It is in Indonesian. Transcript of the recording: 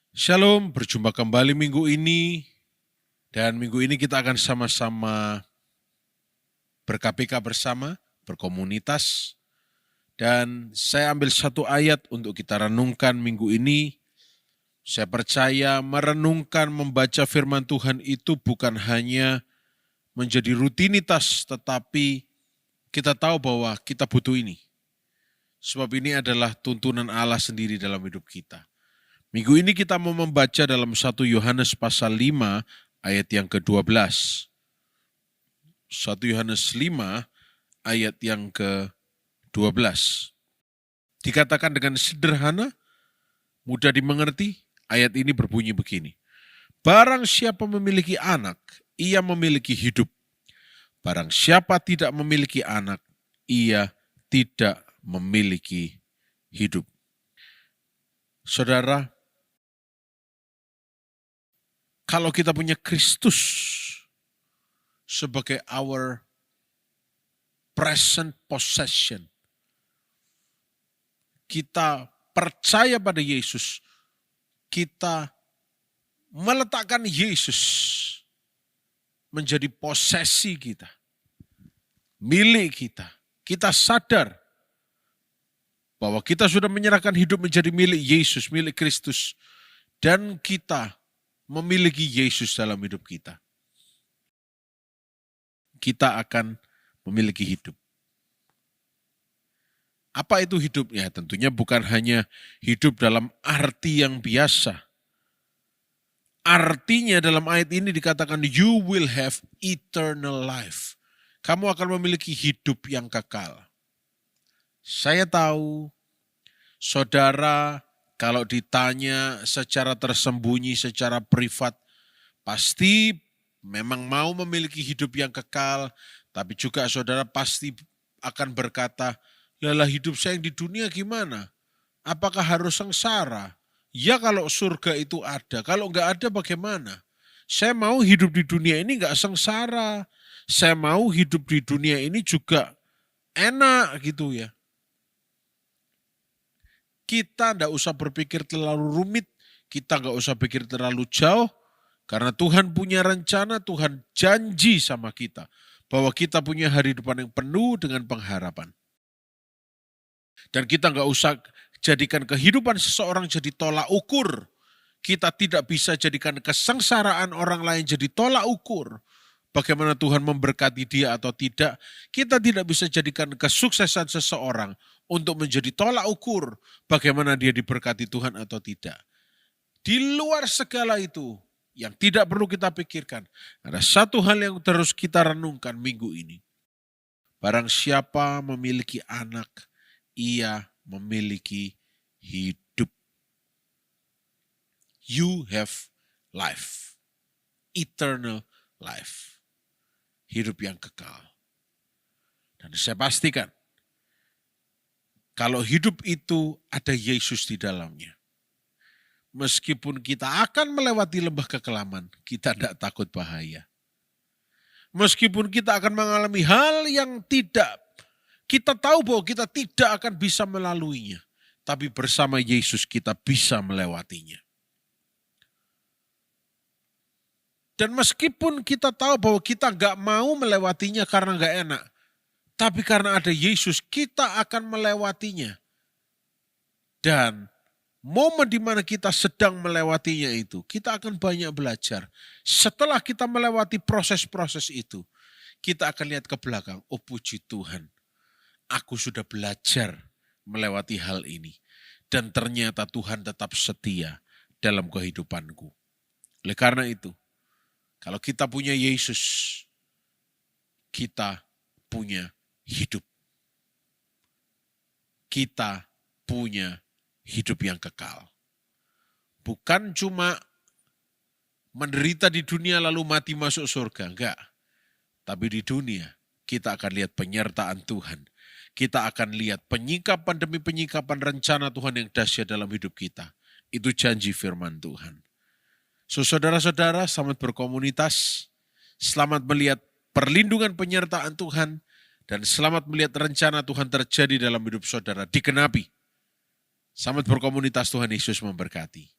Shalom, berjumpa kembali minggu ini. Dan minggu ini kita akan sama-sama ber-KPK bersama, berkomunitas. Dan saya ambil satu ayat untuk kita renungkan minggu ini. Saya percaya merenungkan, membaca firman Tuhan itu bukan hanya menjadi rutinitas, tetapi kita tahu bahwa kita butuh ini. Sebab ini adalah tuntunan Allah sendiri dalam hidup kita. Minggu ini kita mau membaca dalam 1 Yohanes pasal 5 ayat yang ke-12. 1 Yohanes 5 ayat yang ke-12. Dikatakan dengan sederhana, mudah dimengerti, ayat ini berbunyi begini. Barang siapa memiliki anak, ia memiliki hidup. Barang siapa tidak memiliki anak, ia tidak memiliki hidup. Saudara, kalau kita punya Kristus sebagai our present possession, kita percaya pada Yesus, kita meletakkan Yesus menjadi posesi kita, milik kita. Kita sadar bahwa kita sudah menyerahkan hidup menjadi milik Yesus, milik Kristus, dan kita memiliki Yesus dalam hidup kita. Kita akan memiliki hidup. Apa itu hidup? Ya, tentunya bukan hanya hidup dalam arti yang biasa. Artinya dalam ayat ini dikatakan you will have eternal life. Kamu akan memiliki hidup yang kekal. Saya tahu saudara kalau ditanya secara tersembunyi, secara privat, pasti memang mau memiliki hidup yang kekal, tapi juga saudara pasti akan berkata, yalah hidup saya yang di dunia gimana? Apakah harus sengsara? Ya kalau surga itu ada, kalau enggak ada bagaimana? Saya mau hidup di dunia ini enggak sengsara. Saya mau hidup di dunia ini juga enak gitu ya. Kita tidak usah berpikir terlalu rumit, kita nggak usah pikir terlalu jauh, karena Tuhan punya rencana, Tuhan janji sama kita, bahwa kita punya hari depan yang penuh dengan pengharapan. Dan kita nggak usah jadikan kehidupan seseorang jadi tolak ukur. Kita tidak bisa jadikan kesengsaraan orang lain jadi tolak ukur. Bagaimana Tuhan memberkati dia atau tidak, kita tidak bisa jadikan kesuksesan seseorang untuk menjadi tolak ukur bagaimana dia diberkati Tuhan atau tidak. Di luar segala itu, yang tidak perlu kita pikirkan, ada satu hal yang terus kita renungkan minggu ini. Barang siapa memiliki anak, ia memiliki hidup. You have life, eternal life. Hidup yang kekal. Dan saya pastikan, kalau hidup itu ada Yesus di dalamnya. Meskipun kita akan melewati lembah kekelaman, kita tidak takut bahaya. Meskipun kita akan mengalami hal yang tidak, kita tahu bahwa kita tidak akan bisa melaluinya. Tapi bersama Yesus kita bisa melewatinya. Dan meskipun kita tahu bahwa kita nggak mau melewatinya karena nggak enak, tapi karena ada Yesus, kita akan melewatinya. Dan momen di mana kita sedang melewatinya itu, kita akan banyak belajar. Setelah kita melewati proses-proses itu, kita akan lihat ke belakang, oh puji Tuhan, aku sudah belajar melewati hal ini. Dan ternyata Tuhan tetap setia dalam kehidupanku. Oleh karena itu, kalau kita punya Yesus, kita punya hidup. Kita punya hidup yang kekal. Bukan cuma menderita di dunia lalu mati masuk surga, enggak. Tapi di dunia kita akan lihat penyertaan Tuhan. Kita akan lihat penyikapan demi penyikapan rencana Tuhan yang dahsyat dalam hidup kita. Itu janji firman Tuhan. So, saudara-saudara, selamat berkomunitas, selamat melihat perlindungan penyertaan Tuhan, dan selamat melihat rencana Tuhan terjadi dalam hidup saudara, digenapi. Selamat berkomunitas, Tuhan Yesus memberkati.